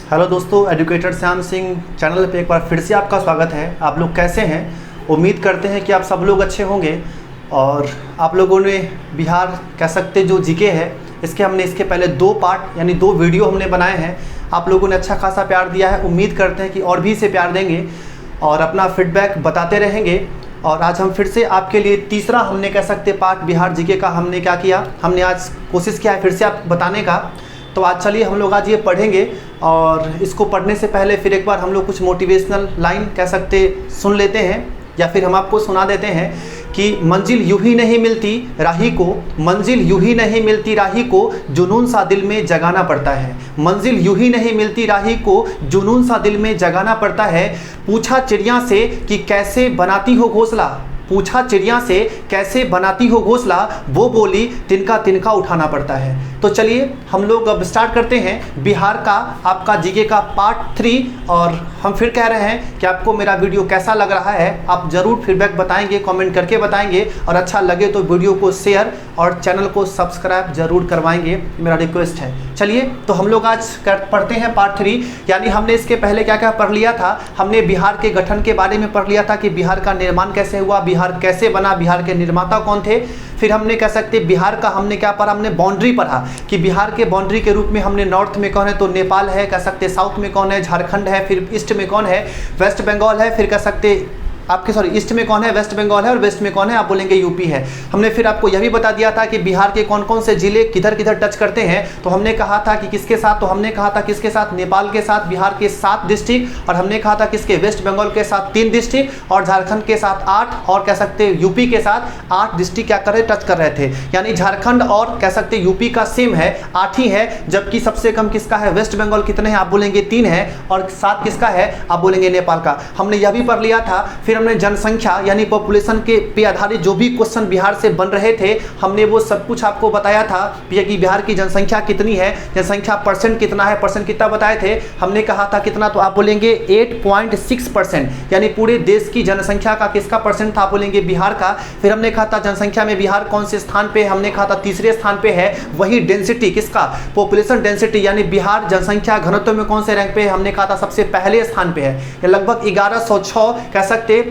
Hello दोस्तों, educator Shyam Singh channel पे एक बार फिर से आपका स्वागत है। आप लोग कैसे हैं? उम्मीद करते हैं कि आप सब लोग अच्छे होंगे। और आप लोगों ने बिहार कह सकते जो जीके है इसके पहले 2 पार्ट यानी 2 वीडियो हमने बनाए हैं। आप लोगों ने अच्छा खासा प्यार दिया है। उम्मीद करते हैं कि और भी इसे प्यार देंगे और अपना फीडबैक बताते रहेंगे। और आज हम फिर से आपके लिए तीसरा हमने कह सकते पार्ट बिहार जीके का हमने क्या किया, हमने आज कोशिश किया है फिर से आप बताने का। तो आज चलिए हम लोग आज ये पढ़ेंगे और इसको पढ़ने से पहले फिर एक बार हम लोग कुछ मोटिवेशनल लाइन कह सकते सुन लेते हैं या फिर हम आपको सुना देते हैं कि मंजिल यूं ही नहीं मिलती राही को, मंजिल यूं ही नहीं मिलती राही को, जुनून सा दिल में जगाना पड़ता है। मंजिल यूं ही नहीं मिलती राही को, जुनून सा दिल में जगाना पड़ता है। पूछा चिड़िया से कि कैसे बनाती हो घोंसला, पूछा चिड़िया से कैसे बनाती हो घोंसला, वो बोली तिनका तिनका उठाना पड़ता है। तो चलिए हम लोग अब स्टार्ट करते हैं बिहार का आपका जीके का पार्ट 3। और हम फिर कह रहे हैं कि आपको मेरा वीडियो कैसा लग रहा है आप ज़रूर फीडबैक बताएंगे, कमेंट करके बताएंगे। और अच्छा लगे तो वीडियो को शेयर और चैनल को सब्सक्राइब जरूर करवाएंगे, मेरा रिक्वेस्ट है। चलिए तो हम लोग आज पढ़ते हैं पार्ट 3। यानी हमने इसके पहले क्या क्या पढ़ लिया था, हमने बिहार के गठन के बारे में पढ़ लिया था कि बिहार का निर्माण कैसे हुआ, बिहार कैसे बना, बिहार के निर्माता कौन थे। फिर हमने कह सकते बिहार का हमने क्या पढ़ा, हमने बाउंड्री पढ़ा कि बिहार के बाउंड्री के रूप में हमने नॉर्थ में कौन है तो नेपाल है, कह सकते साउथ में कौन है झारखंड है, फिर ईस्ट में कौन है वेस्ट बंगाल है, फिर कह सकते आपके ईस्ट में कौन है वेस्ट बंगाल है, और वेस्ट में कौन है आप बोलेंगे यूपी है। हमने फिर आपको यह भी बता दिया था कि बिहार के कौन कौन से जिले किधर किधर टच करते हैं। तो हमने कहा था कि किसके साथ, तो हमने कहा था किसके साथ, नेपाल के साथ बिहार के 7 डिस्ट्रिक्ट, और हमने कहा था किसके वेस्ट बंगाल के साथ 3 डिस्ट्रिक्ट, और झारखंड के साथ 8, और कह सकते यूपी के साथ 8 डिस्ट्रिक्ट क्या कर रहे टच कर रहे थे। यानी झारखंड और कह सकते यूपी का सेम है 8 ही है, जबकि सबसे कम किसका है वेस्ट बंगाल कितने हैं आप बोलेंगे 3 है, और 7 किसका है आप बोलेंगे नेपाल का। हमने यह भी पढ़ लिया था। फिर हमने जनसंख्या यानी पॉपुलेशन के पे आधारित जो भी क्वेश्चन बिहार से बन रहे थे हमने वो सब कुछ आपको बताया था कि बिहार की जनसंख्या कितनी है, जनसंख्या परसेंट कितना है, परसेंट कितना बताए थे। हमने कहा था कितना, तो आप बोलेंगे 8.6%, यानी पूरे देश की जनसंख्या का किसका परसेंट था आप बोलेंगे बिहार का। फिर हमने कहा था जनसंख्या में बिहार कौन से स्थान पे, हमने कहा था तीसरे स्थान पे है। वही डेंसिटी किसका, पॉपुलेशन डेंसिटी यानी बिहार जनसंख्या घनत्व में कौन से रैंक पे है, हमने कहा था सबसे पहले स्थान पे है। लगभग 1106 कह सकते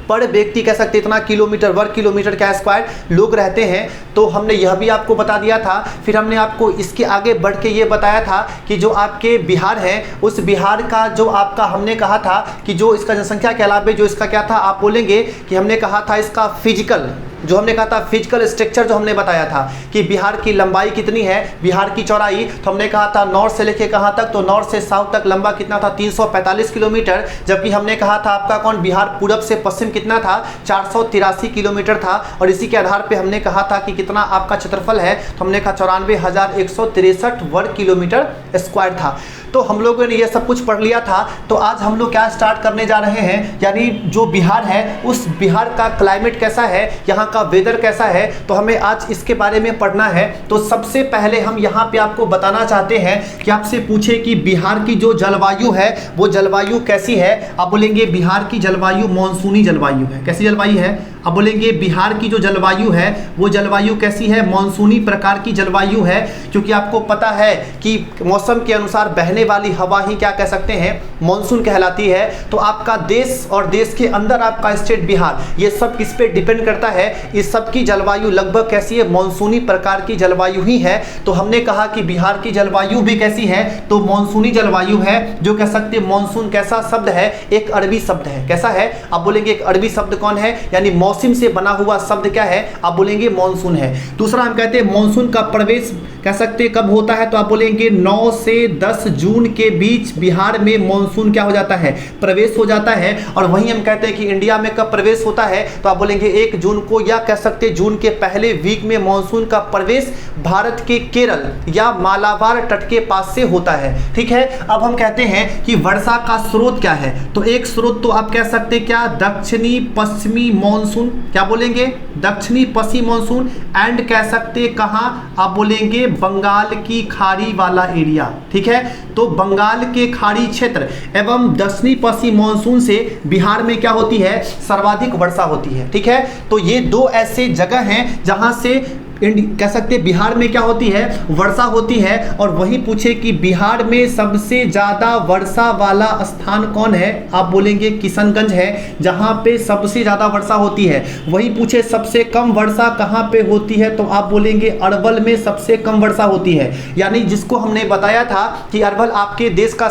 पर व्यक्ति कह सकते इतना किलोमीटर वर्ग किलोमीटर क्या स्क्वायर लोग रहते हैं। तो हमने यह भी आपको बता दिया था। फिर हमने आपको इसके आगे बढ़ के ये बताया था कि जो आपके बिहार है उस बिहार का जो आपका हमने कहा था कि जो इसका जनसंख्या के अलावा जो इसका क्या था आप बोलेंगे कि हमने कहा था इसका फिजिकल, जो हमने कहा था फिजिकल स्ट्रक्चर जो हमने बताया था कि बिहार की लंबाई कितनी है, बिहार की चौड़ाई, तो हमने कहा था नॉर्थ से लेके कहाँ तक, तो नॉर्थ से साउथ तक लंबा कितना था 345 किलोमीटर। जबकि हमने कहा था आपका कौन बिहार पूरब से पश्चिम कितना था 483 किलोमीटर था। और इसी के आधार पे हमने कहा था कि कितना आपका क्षेत्रफल है, तो हमने कहा 94,163 वर्ग किलोमीटर स्क्वायर था। तो हम लोगों ने ये सब कुछ पढ़ लिया था। तो आज हम लोग क्या स्टार्ट करने जा रहे हैं, यानी जो बिहार है उस बिहार का क्लाइमेट कैसा है, यहाँ का वेदर कैसा है, तो हमें आज इसके बारे में पढ़ना है। तो सबसे पहले हम यहाँ पे आपको बताना चाहते हैं कि आपसे पूछे कि बिहार की जो जलवायु है वो जलवायु कैसी है। आप बोलेंगे बिहार की जलवायु मॉनसूनी जलवायु है। कैसी जलवायु है आप बोलेंगे बिहार की जो जलवायु है वो जलवायु कैसी है, मॉनसूनी प्रकार की जलवायु है। क्योंकि आपको पता है कि मौसम के अनुसार बहने वाली हवा ही क्या कह सकते हैं मॉनसून कहलाती है। तो आपका देश और देश के अंदर आपका स्टेट बिहार ये सब किस पे डिपेंड करता है, इस सब की जलवायु लगभग कैसी है मॉनसूनी प्रकार की जलवायु ही है। तो हमने कहा कि बिहार की जलवायु भी कैसी है, तो मॉनसूनी जलवायु है। जो कह सकते मॉनसून कैसा शब्द है, एक अरबी शब्द है। कैसा है आप बोलेंगे एक अरबी शब्द कौन है, यानी मौसम से बना हुआ शब्द क्या है आप बोलेंगे मॉनसून है। दूसरा हम कहते हैं मॉनसून का प्रवेश कह सकते कब होता है, तो आप बोलेंगे 9 से 10 जून के बीच बिहार में मॉनसून क्या हो जाता है प्रवेश हो जाता है। और वहीं हम कहते हैं कि इंडिया में कब प्रवेश होता है, तो आप बोलेंगे 1 जून को, या कह सकते जून के पहले वीक में मॉनसून का प्रवेश भारत के केरल या मालाबार तट के पास से होता है। ठीक है, अब हम कहते हैं कि वर्षा का स्रोत क्या है, तो एक स्रोत तो आप कह सकते क्या दक्षिणी पश्चिमी मॉनसून, क्या बोलेंगे दक्षिणी पश्चिमी मॉनसून, एंड कह सकते कहां आप बोलेंगे बंगाल की खाड़ी वाला एरिया। ठीक है, तो बंगाल के खाड़ी क्षेत्र एवं दक्षिणी पश्चिमी मॉनसून से बिहार में क्या होती है सर्वाधिक वर्षा होती है। ठीक है, तो ये 2 ऐसे जगह हैं जहां से कह सकते हैं बिहार में क्या होती है, वर्षा होती है। और वही पूछे कि बिहार में सबसे ज़्यादा वर्षा वाला स्थान कौन है, आप बोलेंगे किशनगंज है, जहाँ पे सबसे ज़्यादा वर्षा होती है। वही पूछे सबसे कम वर्षा कहाँ पे होती है, तो आप बोलेंगे अरवल में सबसे कम वर्षा होती है। यानी जिसको हमने बताया था कि अरवल आपके देश का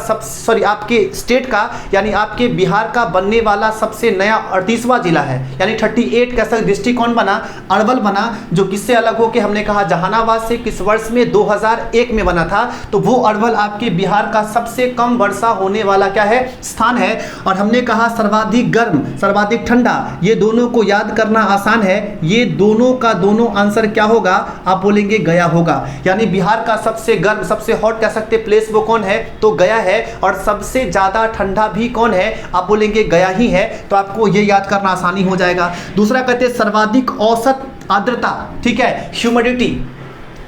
आपके स्टेट का यानी आपके बिहार का बनने वाला सबसे नया 38वां जिला है, यानी 38 का डिस्ट्रिक्ट कौन बना, अरवल बना, जो किससे अलग हो के हमने कहा जहानाबाद से किस वर्ष में 2001 में बना था। तो वो अरवल आपके बिहार का सबसे कम वर्षा होने वाला क्या है, स्थान है। और हमने कहा सर्वाधिक गर्म सर्वाधिक ठंडा, ये दोनों को याद करना आसान है, ये दोनों का दोनों आंसर क्या होगा, आप बोलेंगे गया होगा। यानी बिहार का सबसे गर्म सबसे हॉट कह सकते प्लेस वो कौन है, तो गया है। और सबसे ज्यादा ठंडा भी कौन है, आप बोलेंगे गया ही है। तो आपको ये याद करना आसानी हो जाएगा। दूसरा कहते हैं सर्वाधिक औसत आर्द्रता, ठीक है, ह्यूमिडिटी,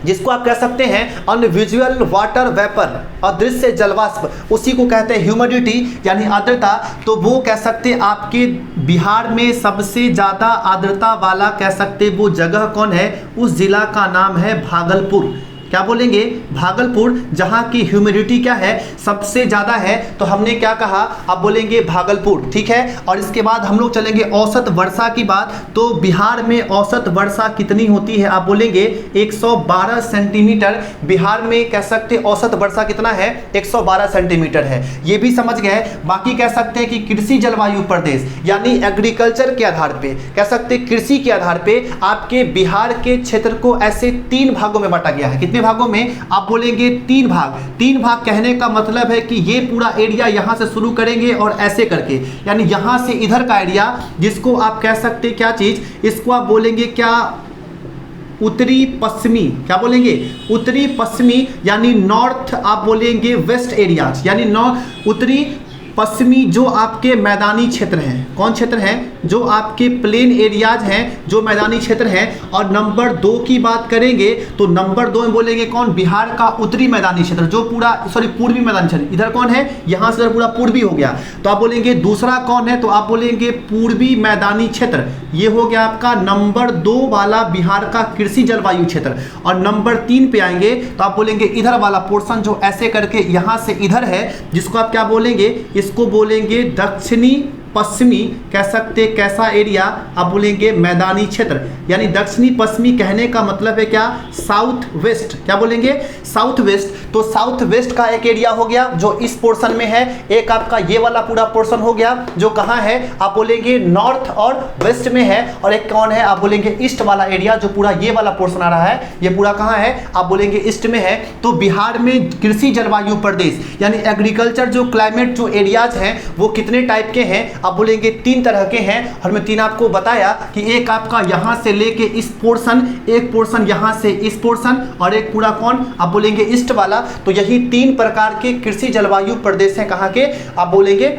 जिसको आप कह सकते हैं अनविजुअल वाटर वेपर, अदृश्य जलवाष्प, उसी को कहते हैं ह्यूमिडिटी यानी आर्द्रता। तो वो कह सकते हैं आपके बिहार में सबसे ज़्यादा आर्द्रता वाला कह सकते वो जगह कौन है, उस जिला का नाम है भागलपुर। क्या बोलेंगे, भागलपुर, जहां की ह्यूमिडिटी क्या है, सबसे ज़्यादा है। तो हमने क्या कहा, आप बोलेंगे भागलपुर, ठीक है। और इसके बाद हम लोग चलेंगे औसत वर्षा की बात। तो बिहार में औसत वर्षा कितनी होती है, आप बोलेंगे 112 सेंटीमीटर। बिहार में कह सकते औसत वर्षा कितना है, 112 सेंटीमीटर है। ये भी समझ गए। बाकी कह सकते हैं कि कृषि जलवायु प्रदेश यानी एग्रीकल्चर के आधार पे, कह सकते कृषि के आधार पे आपके बिहार के क्षेत्र को ऐसे 3 भागों में बांटा गया है। कितने भागों में, आप बोलेंगे 3 भाग। 3 भाग कहने का मतलब है कि ये पूरा एरिया यहां से शुरू करेंगे और ऐसे करके, यानी यहां से इधर का एरिया, जिसको आप कह सकते क्या चीज, इसको आप बोलेंगे क्या, उत्तरी पश्चिमी, क्या बोलेंगे, उत्तरी पश्चिमी यानी नॉर्थ, आप बोलेंगे वेस्ट एरियाज, यानी उत्तरी पश्चिमी जो आपके मैदानी क्षेत्र हैं। कौन क्षेत्र हैं, जो आपके प्लेन एरियाज हैं, जो मैदानी क्षेत्र हैं। और नंबर 2 की बात करेंगे तो नंबर 2 में बोलेंगे कौन, बिहार का उत्तरी मैदानी क्षेत्र, जो पूरा पूर्वी मैदानी क्षेत्र, इधर कौन है, यहाँ से पूरा पूर्वी हो गया। तो आप बोलेंगे दूसरा कौन है, तो आप बोलेंगे पूर्वी मैदानी क्षेत्र, ये हो गया आपका नंबर 2 वाला बिहार का कृषि जलवायु क्षेत्र। और नंबर 3 पे आएंगे तो आप बोलेंगे इधर वाला पोर्शन जो ऐसे करके यहाँ से इधर है, जिसको आप क्या बोलेंगे, इसको बोलेंगे दक्षिणी पश्चिमी, कह सकते कैसा एरिया, आप बोलेंगे मैदानी क्षेत्र। यानी दक्षिणी पश्चिमी कहने का मतलब है क्या, साउथ वेस्ट, क्या बोलेंगे, साउथ वेस्ट। तो साउथ वेस्ट का एक एरिया हो गया जो इस पोर्शन में है, एक आपका ये वाला पूरा पोर्शन हो गया जो कहाँ है, आप बोलेंगे नॉर्थ और वेस्ट में है। और एक कौन है, आप बोलेंगे ईस्ट वाला एरिया, जो पूरा ये वाला पोर्शन आ रहा है, ये पूरा कहाँ है, आप बोलेंगे ईस्ट में है। तो बिहार में कृषि जलवायु प्रदेश यानी एग्रीकल्चर जो क्लाइमेट जो एरियाज हैं वो कितने टाइप के हैं, आप बोलेंगे 3 तरह के हैं। और मैं 3 आपको बताया कि एक आपका यहां से लेके इस पोर्शन, एक पोर्शन यहां से इस पोर्शन, और एक पूरा कौन, आप बोलेंगे ईस्ट वाला। तो यही 3 प्रकार के कृषि जलवायु प्रदेश हैं, कहां के, आप बोलेंगे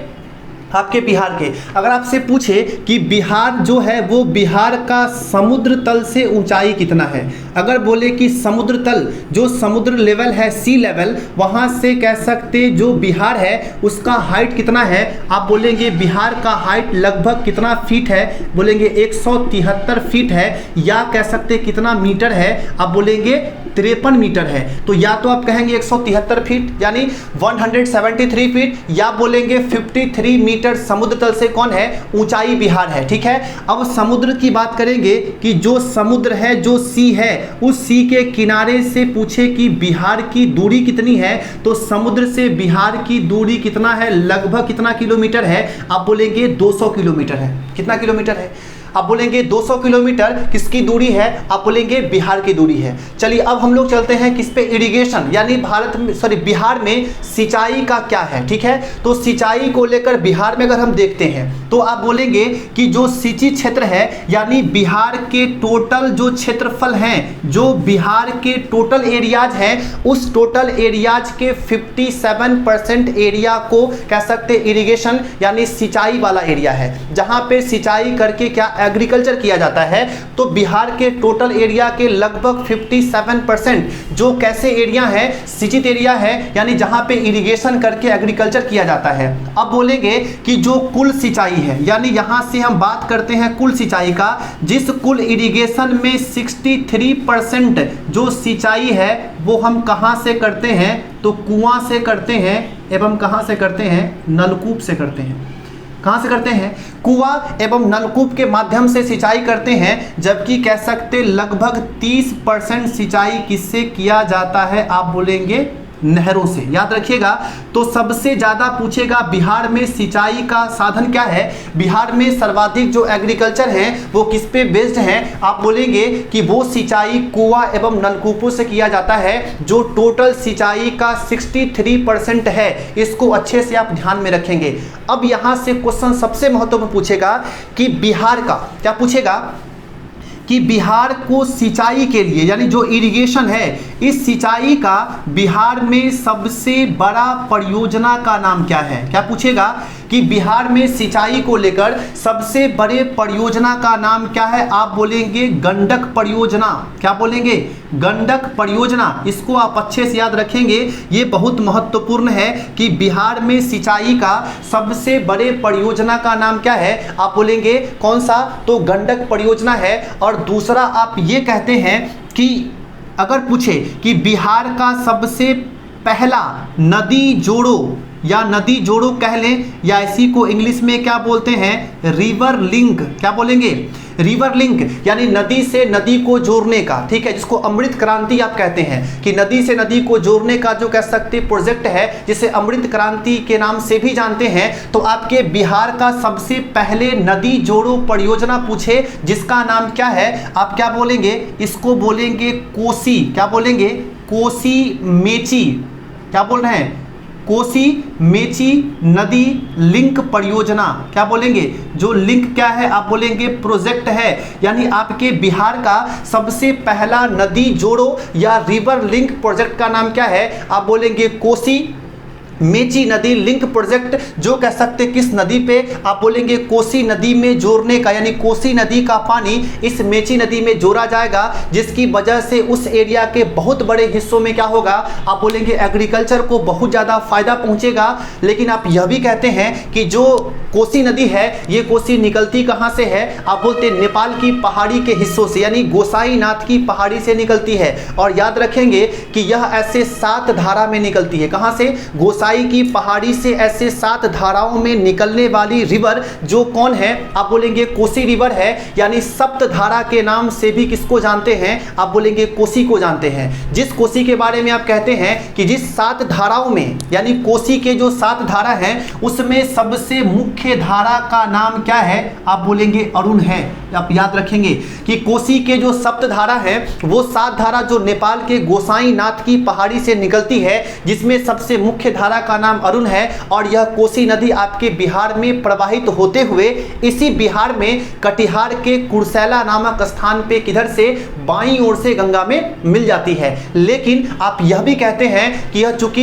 आपके बिहार के। अगर आपसे पूछे कि बिहार जो है वो बिहार का समुद्र तल से ऊंचाई कितना है, अगर बोले कि समुद्र तल जो समुद्र लेवल है, सी लेवल, वहां से कह सकते जो बिहार है उसका हाइट कितना है, आप बोलेंगे बिहार का हाइट लगभग कितना फीट है, बोलेंगे 173 फीट है। या कह सकते कितना मीटर है, आप बोलेंगे 53 मीटर है। तो या तो आप कहेंगे 173 फीट यानी 173 फीट, या बोलेंगे 53 मीटर समुद्र तल से कौन है, ऊंचाई बिहार है, ठीक है। अब समुद्र की बात करेंगे कि जो समुद्र है, जो सी है, उस सी के किनारे से पूछे कि बिहार की दूरी कितनी है, तो समुद्र से बिहार की दूरी कितना है, लगभग कितना किलोमीटर है, आप बोलेंगे 200 किलोमीटर है। कितना किलोमीटर है, आप बोलेंगे 200 किलोमीटर किसकी दूरी है, आप बोलेंगे बिहार की दूरी है। चलिए अब हम लोग चलते हैं किस पे, इरिगेशन यानी भारत में बिहार में सिंचाई का क्या है, ठीक है। तो सिंचाई को लेकर बिहार में अगर हम देखते हैं तो आप बोलेंगे कि जो सिंचित क्षेत्र है यानी बिहार के टोटल जो क्षेत्रफल हैं, जो बिहार के टोटल एरियाज हैं, उस टोटल एरियाज के 57% एरिया को कह सकते इरिगेशन यानी सिंचाई वाला एरिया है, जहां पे सिंचाई करके क्या एग्रीकल्चर किया जाता है, तो बिहार के टोटल एरिया के लगभग 57% जो कैसे एरिया है, सिंचित एरिया है, यानी जहां पे इरिगेशन करके एग्रीकल्चर किया जाता है। अब बोलेंगे कि जो कुल सिंचाई है, यानी यहां से हम बात करते हैं कुल सिंचाई का, जिस कुल इरिगेशन में 63% जो सिंचाई है वो हम कहां से करते हैं, तो कुआं से करते हैं एवं कहां से करते हैं, नलकूप से करते हैं। कहाँ से करते हैं, कुआं एवं नलकूप के माध्यम से सिंचाई करते हैं, जबकि कह सकते लगभग 30% सिंचाई किससे किया जाता है, आप बोलेंगे नहरों से। याद रखिएगा, तो सबसे ज्यादा पूछेगा बिहार में सिंचाई का साधन क्या है, बिहार में सर्वाधिक जो एग्रीकल्चर है वो किस पे बेस्ड है, आप बोलेंगे कि वो सिंचाई कुआं एवं नलकूपों से किया जाता है, जो टोटल सिंचाई का 63% है। इसको अच्छे से आप ध्यान में रखेंगे। अब यहां से क्वेश्चन सबसे महत्वपूर्ण पूछेगा कि बिहार का क्या पूछेगा, कि बिहार को सिंचाई के लिए, यानी जो इरिगेशन है, इस सिंचाई का बिहार में सबसे बड़ा परियोजना का नाम क्या है। क्या पूछेगा कि बिहार में सिंचाई को लेकर सबसे बड़े परियोजना का नाम क्या है, आप बोलेंगे गंडक परियोजना। क्या बोलेंगे, गंडक परियोजना। इसको आप अच्छे से याद रखेंगे, ये बहुत महत्वपूर्ण है कि बिहार में सिंचाई का सबसे बड़े परियोजना का नाम क्या है, आप बोलेंगे कौन सा, तो गंडक परियोजना है। और दूसरा आप ये कहते हैं कि अगर पूछे कि बिहार का सबसे पहला नदी जोड़ो, या नदी जोड़ो कह लें, या इसी को इंग्लिश में क्या बोलते हैं, रिवर लिंक। क्या बोलेंगे, रिवर लिंक, यानी नदी से नदी को जोड़ने का, ठीक है, जिसको अमृत क्रांति आप कहते हैं, कि नदी से नदी को जोड़ने का जो कह सकते प्रोजेक्ट है, जिसे अमृत क्रांति के नाम से भी जानते हैं। तो आपके बिहार का सबसे पहले नदी जोड़ो परियोजना पूछे, जिसका नाम क्या है, आप क्या बोलेंगे, इसको बोलेंगे कोसी। क्या बोलेंगे, कोसी मेची। क्या बोल रहे हैं, कोसी मेची नदी लिंक परियोजना। क्या बोलेंगे, जो लिंक क्या है, आप बोलेंगे प्रोजेक्ट है, यानी आपके बिहार का सबसे पहला नदी जोड़ो या रिवर लिंक प्रोजेक्ट का नाम क्या है, आप बोलेंगे कोसी मेची नदी लिंक प्रोजेक्ट। जो कह सकते किस नदी पे, आप बोलेंगे कोसी नदी में जोड़ने का, यानी कोसी नदी का पानी इस मेची नदी में जोड़ा जाएगा, जिसकी वजह से उस एरिया के बहुत बड़े हिस्सों में क्या होगा, आप बोलेंगे एग्रीकल्चर को बहुत ज़्यादा फायदा पहुंचेगा। लेकिन आप यह भी कहते हैं कि जो कोसी नदी है, ये कोसी निकलती कहाँ से है, आप बोलते नेपाल की पहाड़ी के हिस्सों से, यानी गोसाईनाथ की पहाड़ी से निकलती है। और याद रखेंगे कि यह ऐसे 7 धारा में निकलती है। कहाँ से, गोसाई की पहाड़ी से ऐसे 7 धाराओं में निकलने वाली रिवर जो कौन है, आप बोलेंगे कोसी रिवर है, यानी सप्त धारा के नाम से भी किसको जानते हैं, आप बोलेंगे कोसी को जानते हैं। जिस कोसी के बारे में आप कहते हैं कि जिस 7 धाराओं में, यानी कोसी के जो 7 धारा हैं, उसमें सबसे मुख्य धारा का नाम क्या है, आप बोलेंगे अरुण है। आप याद रखेंगे कि कोसी के जो सप्त धारा है, वो 7 धारा जो नेपाल के गोसाईनाथ की पहाड़ी से निकलती है, जिसमें सबसे मुख्य धारा का नाम अरुण है। और यह कोसी नदी आपके बिहार में प्रवाहित होते हुए इसी बिहार में कटिहार के कुर्सेला नामक स्थान पे किधर से, बाईं ओर से गंगा में मिल जाती है। लेकिन आप यह भी कहते हैं कि यह चूंकि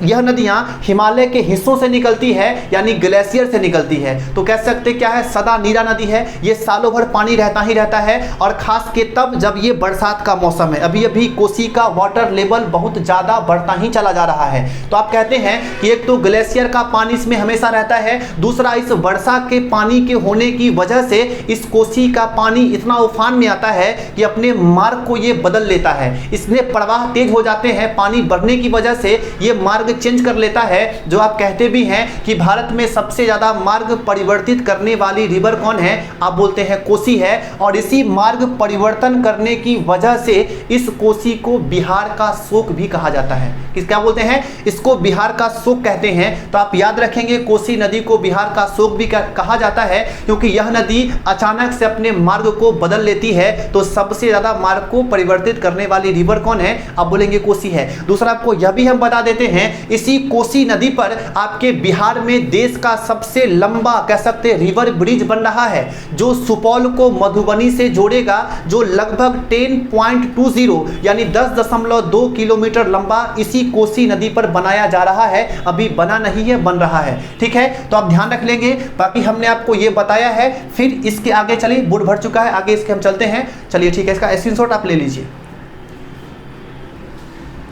यह नदियां हिमालय के हिस्सों से निकलती है, यानी ग्लेशियर से निकलती है, तो कह सकते क्या है, सदा नीरा नदी है, ये सालों भर पानी रहता ही रहता है। और खास के तब जब ये बरसात का मौसम है, अभी अभी कोसी का वाटर लेवल बहुत ज्यादा बढ़ता ही चला जा रहा है। तो आप कहते हैं कि एक तो ग्लेशियर का पानी इसमें हमेशा रहता है, दूसरा इस वर्षा के पानी के होने की वजह से इस कोसी का पानी इतना उफान में आता है कि अपने मार्ग को ये बदल लेता है, इसमें प्रवाह तेज हो जाते हैं, पानी बढ़ने की वजह से ये मार्ग चेंज कर लेता है। जो आप कहते भी हैं कि भारत में सबसे ज्यादा मार्ग परिवर्तित करने वाली रिवर कौन है, आप बोलते हैं कोसी है। और इसी मार्ग परिवर्तन करने की वजह से इस कोसी को बिहार का शोक भी कहा जाता है। क्या बोलते हैं, इसको बिहार का शोक कहते हैं। तो आप याद रखेंगे कोसी नदी को बिहार का शोक भी कहा जाता है, क्योंकि यह नदी अचानक से अपने मार्ग को बदल लेती है। तो सबसे ज्यादा मार्ग को परिवर्तित करने वाली रिवर कौन है, आप बोलेंगे कोसी है। दूसरा आपको यह भी हम बता देते हैं, इसी कोसी नदी पर आपके बिहार में देश का सबसे लंबा कह सकते रिवर ब्रिज बन रहा है, जो सुपौल को मधुबनी से जोड़ेगा, जो लगभग 10.20 यानी 10.2 किलोमीटर लंबा इसी कोसी नदी पर बनाया जा रहा है। अभी बना नहीं है, बन रहा है। ठीक है, तो आप ध्यान रख लेंगे। बाकी हमने आपको ये बताया है, फिर इसके आगे चलिए, बुढ़ भर चुका है, आगे इसके हम चलते हैं। चलिए ठीक है, इसका स्क्रीनशॉट आप ले लीजिए।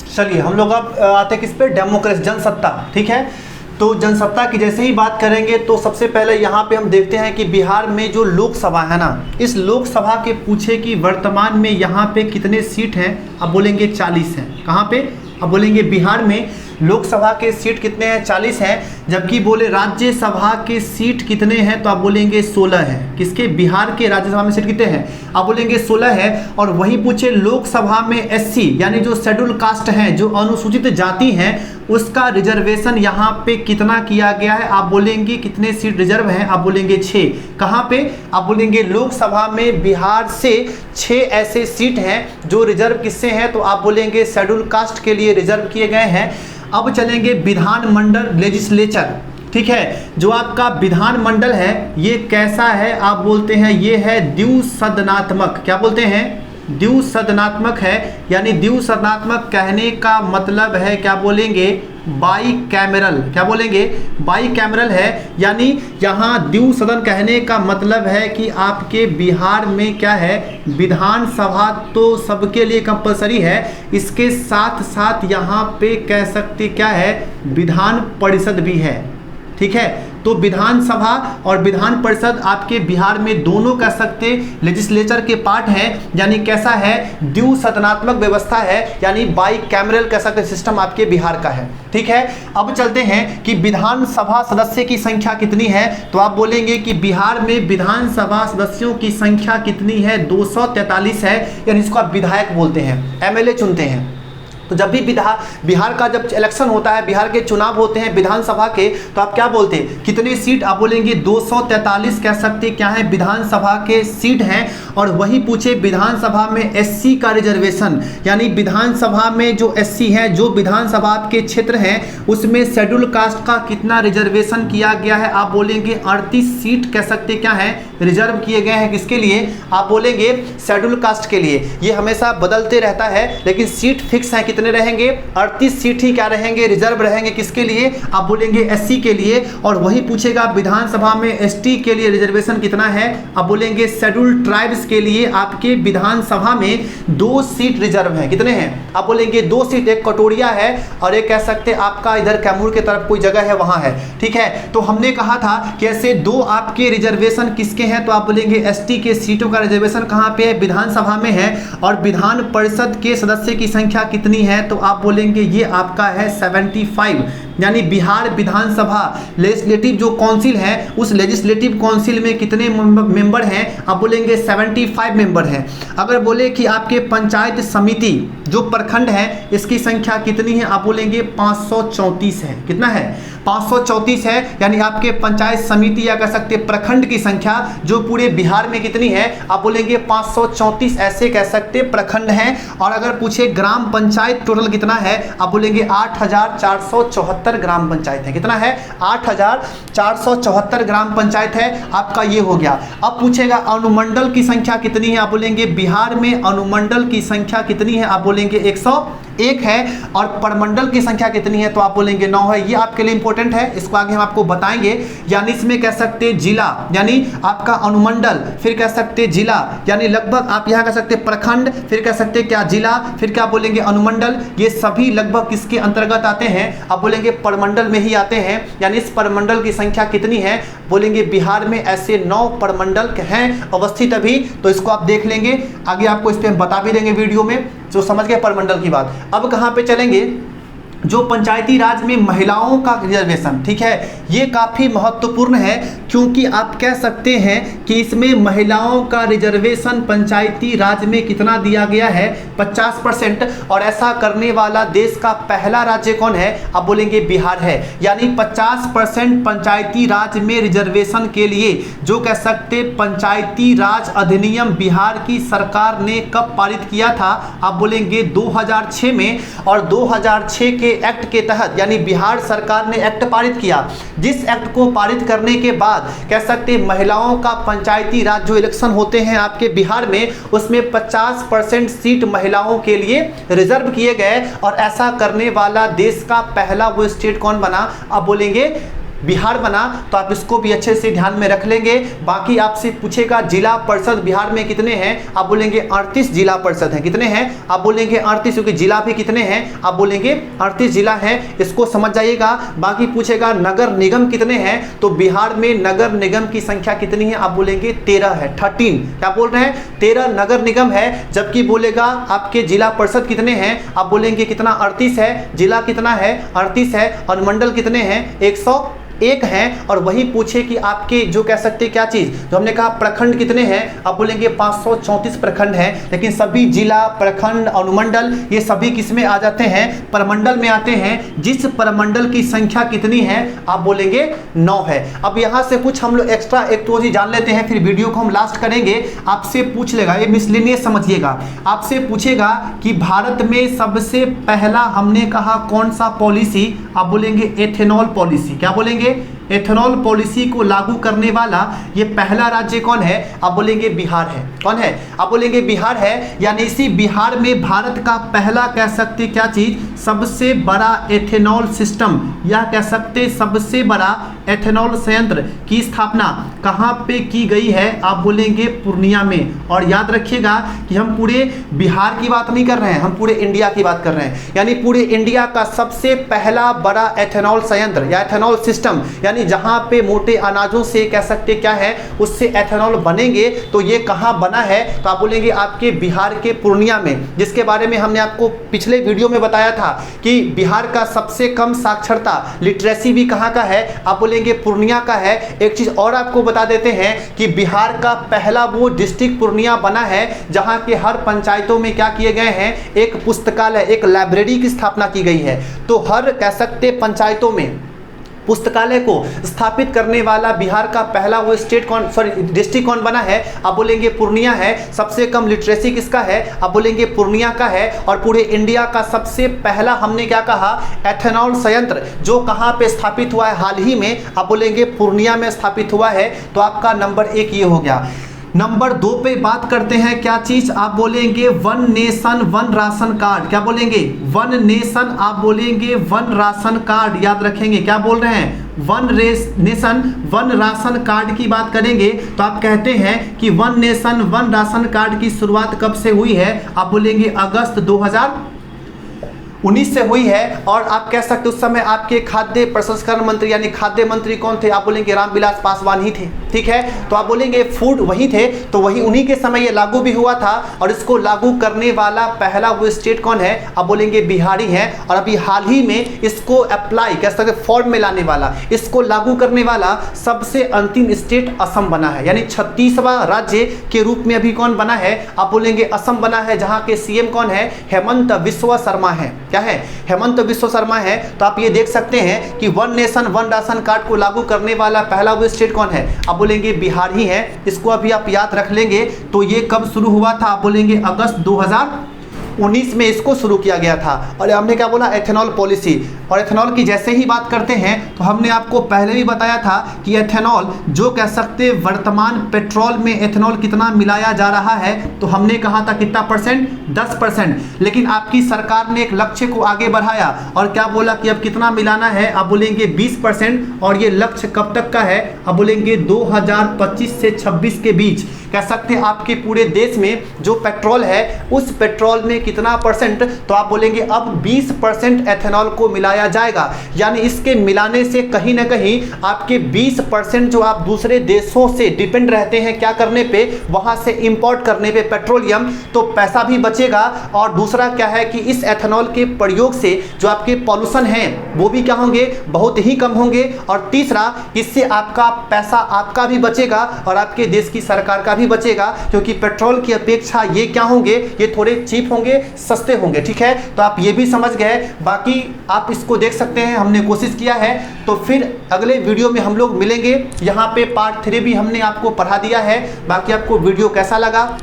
चलिए हम लोग अब आते हैं किस पे, डेमोक्रेसी, जनसत्ता। ठीक है, तो जनसत्ता की जैसे ही बात करेंगे तो सबसे पहले यहाँ पे हम देखते हैं कि बिहार में जो लोकसभा है ना, इस लोकसभा के पूछे कि वर्तमान में यहाँ पे कितने सीट हैं, अब बोलेंगे 40 हैं। कहाँ पे, अब बोलेंगे बिहार में लोकसभा के सीट कितने हैं, 40 हैं। जबकि बोले राज्यसभा के सीट कितने हैं, तो आप बोलेंगे 16 हैं। किसके, बिहार के राज्यसभा में सीट कितने हैं, आप बोलेंगे 16 है। और वहीं पूछे लोकसभा में एससी यानी जो शेड्यूल कास्ट हैं, जो अनुसूचित जाति हैं, उसका रिजर्वेशन यहाँ पे कितना किया गया है, आप बोलेंगे कितने सीट रिजर्व हैं, आप बोलेंगे 6। कहाँ पे, आप बोलेंगे लोकसभा में बिहार से 6 ऐसे सीट हैं जो रिजर्व किससे हैं, तो आप बोलेंगे शेड्यूल कास्ट के लिए रिजर्व किए गए हैं। अब चलेंगे विधानमंडल, लेजिस्लेचर। ठीक है, जो आपका विधानमंडल है ये कैसा है, आप बोलते हैं ये है द्विसदनात्मक। क्या बोलते हैं, द्विसदनात्मक है। यानी द्विसदनात्मक कहने का मतलब है, क्या बोलेंगे, बाई कैमरल। क्या बोलेंगे, बाई कैमरल है। यानी यहाँ द्विसदन कहने का मतलब है कि आपके बिहार में क्या है, विधानसभा तो सबके लिए कंपलसरी है, इसके साथ साथ यहाँ पे कह सकते क्या है, विधान परिषद भी है। ठीक है, तो विधानसभा और विधान परिषद आपके बिहार में दोनों कह सकते लेजिस्लेचर के पार्ट हैं। यानी कैसा है, द्विसदनात्मक व्यवस्था है, यानी बाई कैमरल कह सकते सिस्टम आपके बिहार का है। ठीक है, अब चलते हैं कि विधानसभा सदस्य की संख्या कितनी है, तो आप बोलेंगे कि बिहार में विधानसभा सदस्यों की संख्या कितनी है, 243 है। यानी इसको आप विधायक बोलते हैं, एमएलए चुनते हैं। तो जब भी बिहार का जब इलेक्शन होता है, बिहार के चुनाव होते हैं विधानसभा के, तो आप क्या बोलते हैं, कितनी सीट, आप बोलेंगे 243 कह सकते क्या है, विधानसभा के सीट हैं। और वही पूछे विधानसभा में एससी का रिजर्वेशन, यानी विधानसभा में जो एससी हैं, जो विधानसभा के क्षेत्र हैं, उसमें शेड्यूल कास्ट का कितना रिजर्वेशन किया गया है, आप बोलेंगे 38 सीट कह सकते क्या है, रिजर्व किए गए हैं। किसके लिए, आप बोलेंगे शेड्यूल कास्ट के लिए। ये हमेशा बदलते रहता है, लेकिन सीट फिक्स है, कितने रहेंगे, 38 सीट ही क्या रहेंगे, रिजर्व रहेंगे। किसके लिए, आप बोलेंगे एससी के लिए। और वही पूछेगा विधानसभा में एसटी के लिए रिजर्वेशन कितना है, आप बोलेंगे शेड्यूल ट्राइब्स के लिए आपके विधानसभा में 2 सीट रिजर्व है। कितने हैं, आप बोलेंगे 2 सीट, एक कटोरिया है और एक कह सकते आपका इधर कैमूर की तरफ कोई जगह है वहां है। ठीक है, तो हमने कहा था कि ऐसे 2 आपके रिजर्वेशन किसके हैं, तो आप बोलेंगे एसटी के सीटों का रिजर्वेशन कहां पे है, विधानसभा में है। और विधान परिषद के सदस्य की संख्या कितनी है, तो आप बोलेंगे ये आपका है 75। यानी बिहार विधानसभा लेजिस्लेटिव जो काउंसिल है, उस लेजिस्लेटिव काउंसिल में कितने मेंबर हैं, आप बोलेंगे 75 मेंबर हैं। अगर बोले कि आपके पंचायत समिति जो प्रखंड है, इसकी संख्या कितनी है, आप बोलेंगे 534 है। कितना है, 534 है। यानी आपके पंचायत समिति या कह सकते प्रखंड की संख्या जो पूरे बिहार में कितनी है, आप बोलेंगे 534 ऐसे कह सकते प्रखंड हैं। और अगर पूछे ग्राम पंचायत टोटल कितना है, आप बोलेंगे 8474 ग्राम पंचायत है। कितना है, 8474 ग्राम पंचायत है। आपका ये हो गया। अब पूछेगा अनुमंडल की संख्या कितनी है, आप बोलेंगे बिहार में अनुमंडल की संख्या कितनी है, आप बोलेंगे 101 है। और प्रमंडल की संख्या कितनी है, तो आप बोलेंगे 9 है। ये आपके लिए इंपॉर्टेंट है, इसको आगे हम आपको बताएंगे। यानी इसमें कह सकते जिला, यानी आपका अनुमंडल, फिर कह सकते जिला, यानी लगभग आप यहाँ कह सकते प्रखंड, फिर कह सकते क्या जिला, फिर क्या बोलेंगे अनुमंडल। ये सभी लगभग किसके अंतर्गत आते हैं, आप बोलेंगे प्रमंडल में ही आते हैं। यानी इस प्रमंडल की संख्या कितनी है, बोलेंगे बिहार में ऐसे 9 प्रमंडल हैं अवस्थित अभी। तो इसको आप देख लेंगे, आगे आपको इस पर हम बता भी देंगे वीडियो में, जो समझ गए प्रमंडल की बात। अब कहाँ पे चलेंगे, जो पंचायती राज में महिलाओं का रिजर्वेशन, ठीक है, ये काफ़ी महत्वपूर्ण है, क्योंकि आप कह सकते हैं कि इसमें महिलाओं का रिजर्वेशन पंचायती राज में कितना दिया गया है, 50%। और ऐसा करने वाला देश का पहला राज्य कौन है, आप बोलेंगे बिहार है। यानी 50% पंचायती राज में रिजर्वेशन के लिए जो कह सकते पंचायती राज अधिनियम बिहार की सरकार ने कब पारित किया था, आप बोलेंगे 2006 में। और 2006 के के एक्ट के तहत, यानी बिहार सरकार ने एक्ट पारित किया, जिस एक्ट को पारित करने के बाद कह सकते हैं महिलाओं का पंचायती राज जो इलेक्शन होते हैं आपके बिहार में, उसमें 50% सीट महिलाओं के लिए रिजर्व किए गए। और ऐसा करने वाला देश का पहला वो स्टेट कौन बना, आप बोलेंगे बिहार बना। तो आप इसको भी अच्छे से ध्यान में रख लेंगे। बाकी आपसे पूछेगा जिला परिषद बिहार में कितने हैं, आप बोलेंगे 38 जिला परिषद हैं। कितने हैं, आप बोलेंगे 38, क्योंकि जिला भी कितने हैं, आप बोलेंगे 38 जिला हैं, इसको समझ जाइएगा। बाकी पूछेगा नगर निगम कितने हैं, तो बिहार में नगर निगम की संख्या कितनी है, आप बोलेंगे 13 है, 13। क्या बोल रहे हैं, 13 नगर निगम है। जबकि बोलेगा आपके जिला परिषद कितने हैं, आप बोलेंगे कितना, 38 है। जिला कितना है, 38 है। और मंडल कितने हैं, 101 हैं। और वही पूछे कि आपके जो कह सकते हैं क्या चीज़, जो हमने कहा प्रखंड कितने हैं, आप बोलेंगे 534 प्रखंड हैं। लेकिन सभी जिला, प्रखंड, अनुमंडल ये सभी किस में आ जाते हैं, प्रमंडल में आते हैं। जिस प्रमंडल की संख्या कितनी है, आप बोलेंगे 9 है। अब यहाँ से कुछ हम लोग एक्स्ट्रा एक तो चीज जान लेते हैं, फिर वीडियो को हम लास्ट करेंगे। आपसे पूछ लेगा, ये मिसलेनियस समझिएगा, आपसे पूछेगा कि भारत में सबसे पहला हमने कहा कौन सा पॉलिसी, आप बोलेंगे एथेनॉल पॉलिसी। क्या बोलेंगे, एथेनॉल पॉलिसी को लागू करने वाला ये पहला राज्य कौन है, आप बोलेंगे बिहार है। कौन है, आप बोलेंगे बिहार है। यानी इसी बिहार में भारत का पहला कह सकते क्या चीज, सबसे बड़ा एथेनॉल सिस्टम, या कह सकते सबसे बड़ा एथेनॉल संयंत्र की स्थापना कहाँ पे की गई है, आप बोलेंगे पूर्णिया में। और याद रखिएगा कि हम पूरे बिहार की बात नहीं कर रहे हैं, हम पूरे इंडिया की बात कर रहे हैं। यानी पूरे इंडिया का सबसे पहला बड़ा एथेनॉल संयंत्र या एथेनॉल सिस्टम, यानी जहां पे मोटे अनाजों से कह सकते क्या है, उससे एथेनॉल बनेंगे, तो ये कहां बना है, तो आप बोलेंगे आपके बिहार के पूर्णिया में। जिसके बारे में हमने आपको पिछले वीडियो में बताया था कि बिहार का सबसे कम साक्षरता, लिटरेसी भी कहां का है, आप बोलेंगे पूर्णिया का है। एक चीज और आपको बता देते हैं कि बिहार का पहला वो डिस्ट्रिक्ट पूर्णिया बना है जहां के हर पंचायतों में क्या किए गए हैं, एक पुस्तकालय, एक लाइब्रेरी की स्थापना की गई है। तो हर कह सकते पंचायतों में पुस्तकालय को स्थापित करने वाला बिहार का पहला वो स्टेट कौन, सॉरी डिस्ट्रिक्ट कौन बना है, आप बोलेंगे पूर्णिया है। सबसे कम लिटरेसी किसका है, आप बोलेंगे पूर्णिया का है। और पूरे इंडिया का सबसे पहला हमने क्या कहा, एथेनॉल संयंत्र, जो कहाँ पे स्थापित हुआ है हाल ही में, आप बोलेंगे पूर्णिया में स्थापित हुआ है। तो आपका नंबर 1 ये हो गया। नंबर 2 पे बात करते हैं क्या चीज, आप बोलेंगे one nation one ration card. क्या बोलेंगे, वन नेशन, आप बोलेंगे वन राशन कार्ड। याद रखेंगे क्या बोल रहे हैं, one nation one ration card की बात करेंगे तो आप कहते हैं कि one nation one ration card की शुरुआत कब से हुई है, आप बोलेंगे अगस्त 2019 से हुई है। और आप कह सकते उस समय आपके खाद्य प्रसंस्करण मंत्री यानी खाद्य मंत्री कौन थे, आप बोलेंगे रामविलास पासवान ही थे। ठीक है, तो आप बोलेंगे फूड वही थे, तो वही उन्हीं के समय ये लागू भी हुआ था। और इसको लागू करने वाला पहला वो स्टेट कौन है, आप बोलेंगे बिहारी है। और अभी हाल ही में इसको अप्लाई कह सकते फॉर्म में लाने वाला, इसको लागू करने वाला सबसे अंतिम स्टेट असम बना है। यानी 36वां राज्य के रूप में अभी कौन बना है, आप बोलेंगे असम बना है, जहां के सीएम कौन है, हेमंत बिस्वा शर्मा है। क्या है, हेमंत बिस्वा शर्मा है। तो आप ये देख सकते हैं कि one nation one ration card को लागू करने वाला पहला वो स्टेट कौन है, आप बोलेंगे बिहार ही है। इसको अभी आप याद रख लेंगे। तो ये कब शुरू हुआ था, आप बोलेंगे अगस्त 2019 में इसको शुरू किया गया था। और हमने क्या बोला, एथेनॉल पॉलिसी। और एथेनॉल की जैसे ही बात करते हैं तो हमने आपको पहले भी बताया था कि एथेनॉल जो कह सकते वर्तमान पेट्रोल में एथेनॉल कितना मिलाया जा रहा है, तो हमने कहा था कितना परसेंट, 10%। लेकिन आपकी सरकार ने एक लक्ष्य को आगे बढ़ाया और क्या बोला कि अब कितना मिलाना है, आप बोलेंगे 20%। और ये लक्ष्य कब तक का है, आप बोलेंगे 2025 से 26 के बीच। कह सकते हैं आपके पूरे देश में जो पेट्रोल है उस पेट्रोल में कितना परसेंट, तो आप बोलेंगे अब 20% एथेनॉल को मिलाया जाएगा। यानी इसके मिलाने से कहीं ना कहीं आपके 20% जो आप दूसरे देशों से डिपेंड रहते हैं क्या करने पे, वहां से इंपोर्ट करने पे पेट्रोलियम, तो पैसा भी बचेगा। और दूसरा क्या है कि इस एथेनॉल के प्रयोग से जो आपके पॉल्यूशन हैं वो भी क्या होंगे, बहुत ही कम होंगे। और तीसरा, इससे आपका पैसा आपका भी बचेगा और आपके देश की सरकार का भी बचेगा, क्योंकि पेट्रोल की अपेक्षा ये क्या होंगे, ये थोड़े चीप होंगे, सस्ते होंगे। ठीक है, तो आप ये भी समझ गए। बाकी आप इसको देख सकते हैं, हमने कोशिश किया है। तो फिर अगले वीडियो में हम लोग मिलेंगे। यहाँ पे पार्ट 3 भी हमने आपको पढ़ा दिया है। बाकी आपको वीडियो कैसा लगा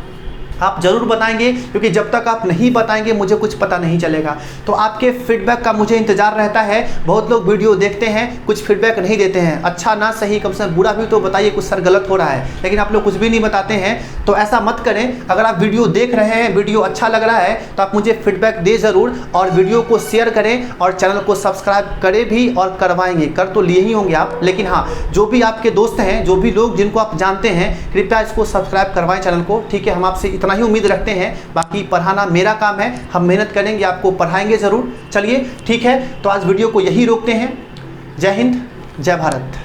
आप ज़रूर बताएंगे, क्योंकि जब तक आप नहीं बताएंगे मुझे कुछ पता नहीं चलेगा। तो आपके फीडबैक का मुझे इंतज़ार रहता है। बहुत लोग वीडियो देखते हैं, कुछ फीडबैक नहीं देते हैं, अच्छा ना सही कम से कम बुरा भी तो बताइए कुछ सर गलत हो रहा है, लेकिन आप लोग कुछ भी नहीं बताते हैं। तो ऐसा मत करें। अगर आप वीडियो देख रहे हैं, वीडियो अच्छा लग रहा है तो आप मुझे फीडबैक दे ज़रूर, और वीडियो को शेयर करें और चैनल को सब्सक्राइब करें भी, और करवाएंगे, कर तो लिए ही होंगे आप, लेकिन हाँ, जो भी आपके दोस्त हैं, जो भी लोग जिनको आप जानते हैं, कृपया इसको सब्सक्राइब करवाएं चैनल को, ठीक है। हम आपसे इतना ही उम्मीद रखते हैं, बाकी पढ़ाना मेरा काम है, हम मेहनत करेंगे, आपको पढ़ाएंगे ज़रूर। चलिए ठीक है, तो आज वीडियो को यही रोकते हैं। जय हिंद, जय भारत।